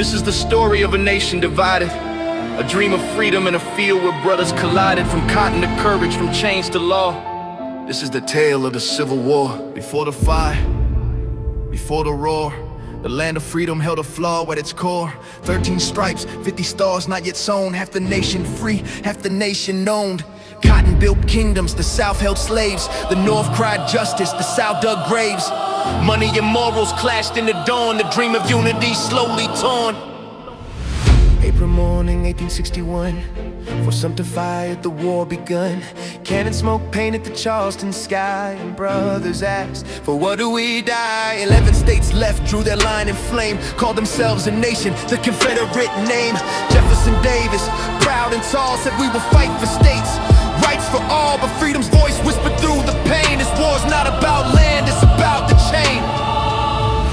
This is the story of a nation divided, a dream of freedom in a field where brothers collided. From cotton to courage, from chains to law. This is the tale of the Civil War. Before the fire, before the roar, the land of freedom held a flaw at its core. 13 stripes, 50 stars not yet sown. Half the nation free, half the nation owned. Cotton built kingdoms, the South held slaves. The North cried justice, the South dug graves. Money and morals clashed in the dawn. The dream of unity slowly torn. April morning, 1861. For Sumter fired, the war begun. Cannon smoke painted the Charleston sky, and brothers asked, for what do we die? 11 states left, drew their line in flame, called themselves a nation, the Confederate name. Jefferson Davis, proud and tall, said we will fight for states, rights for all, but freedom's voice whispered through the pain. This war's not about land, it's about the chain.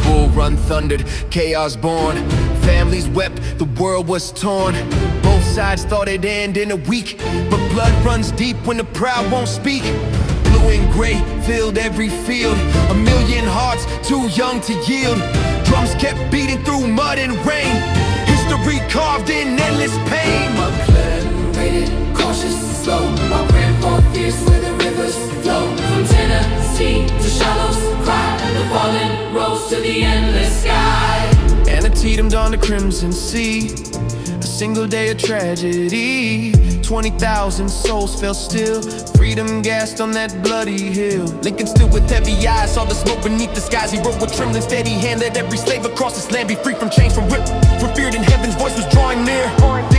Bull Run thundered, chaos born. Families wept, the world was torn. Both sides thought it'd end in a week, but blood runs deep when the proud won't speak. Blue and gray filled every field, a million hearts too young to yield. Drums kept beating through mud and rain, history carved in endless pain. McClellan waited, cautious and slow, while ran for fierce where the rivers flow. From Tennessee to Shallows cry, the fallen rose to the endless sky. Antietam dawned the crimson sea, a single day of tragedy. 20,000 souls fell still, freedom gasped on that bloody hill. Lincoln stood with heavy eyes, saw the smoke beneath the skies. He wrote with trembling steady hand, let every slave across this land be free from chains, from whip. For feared in heaven's voice was drawing near.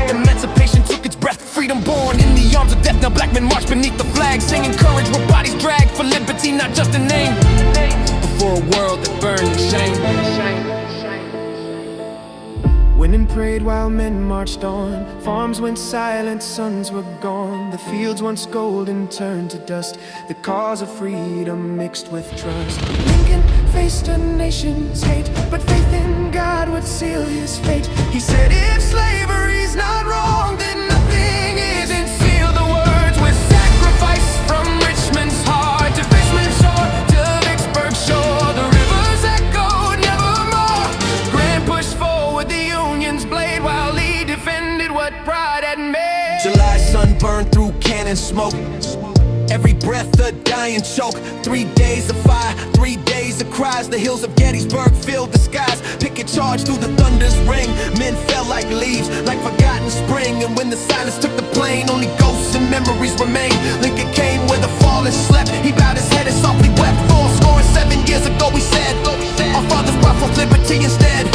Emancipation took its breath, freedom born in the arms of death. Now black men march beneath the flag, singing courage where bodies dragged for liberty, not just a name, but for a world that burned in shame. Went and prayed while men marched on. Farms went silent, sons were gone. The fields once golden turned to dust. The cause of freedom mixed with trust. Lincoln faced a nation's hate, but faith in God would seal his fate. He said, if slavery's not wrong, then nothing is. And seal the words with sacrifice. From Richmond's heart to Fishman's shore to Vicksburg shore, the rivers echoed nevermore. Grant pushed forward the Union's blade while Lee defended what pride had made. July sun burned through cannon smoke, every breath a dying choke. 3 days of fire, 3 days of cries. The hills of Gettysburg filled the skies. Picket charged through the thunder's ring. Men fell like leaves, like forgotten spring. And when the silence took the plain, only ghosts and memories remain. Lincoln came where the fallen slept. He bowed his head and softly wept. 407 years ago he said, our fathers brought forth liberty instead.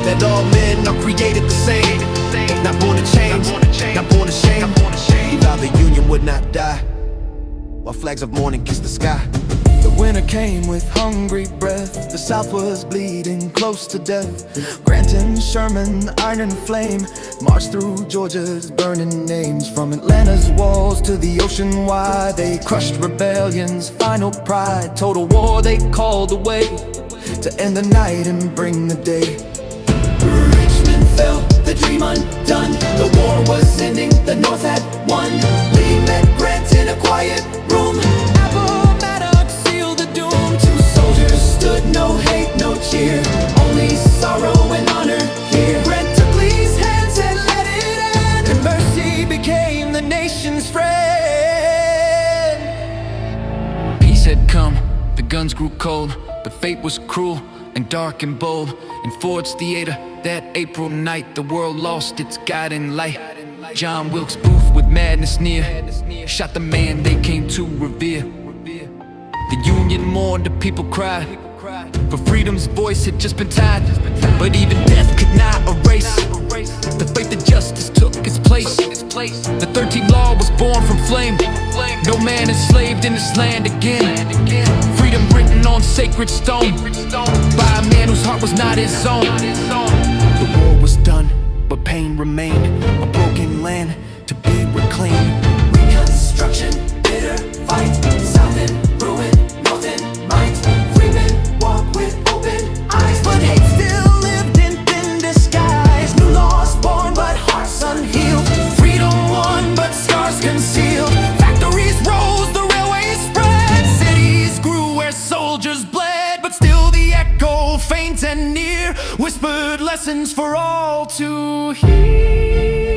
That all men are created the same, not born to change, not born to shame. He vowed the Union would not die, while flags of mourning kissed the sky. The winter came with hungry breath. The South was bleeding close to death. Grant and Sherman, iron and flame, marched through Georgia's burning names. From Atlanta's walls to the ocean wide, they crushed rebellion's final pride. Total war they called away, to end the night and bring the day. Richmond fell, the dream undone. The war was ending, the North had won. Lee met Grant in a quiet room. Appomattox sealed the doom. Two soldiers stood, no hate, no cheer, only sorrow and honor here. Grant took Lee's hands and let it end, and mercy became the nation's friend. Peace had come, the guns grew cold, but fate was cruel and dark and bold. In Ford's Theater that April night, the world lost its guiding light. John Wilkes Booth with madness near shot the man they came to revere. The Union mourned, the people cried, for freedom's voice had just been tied. But even death could not erase the faith that justice took its place. The 13th law was born from flame. No man enslaved in this land again. Freedom written on sacred stone by a man whose heart was not his own. The war was done, but pain remained. A broken land to be reclaimed. Reconstruction, bitter fight, South in ruin, North in might. Free men walk with open eyes, but hate still lived in thin disguise. New laws born, but hearts unhealed. Freedom won, but scars concealed. Factories rose, the railways spread. Cities grew where soldiers bled, but still the echo, faint and near, whispered less lessons for all to hear.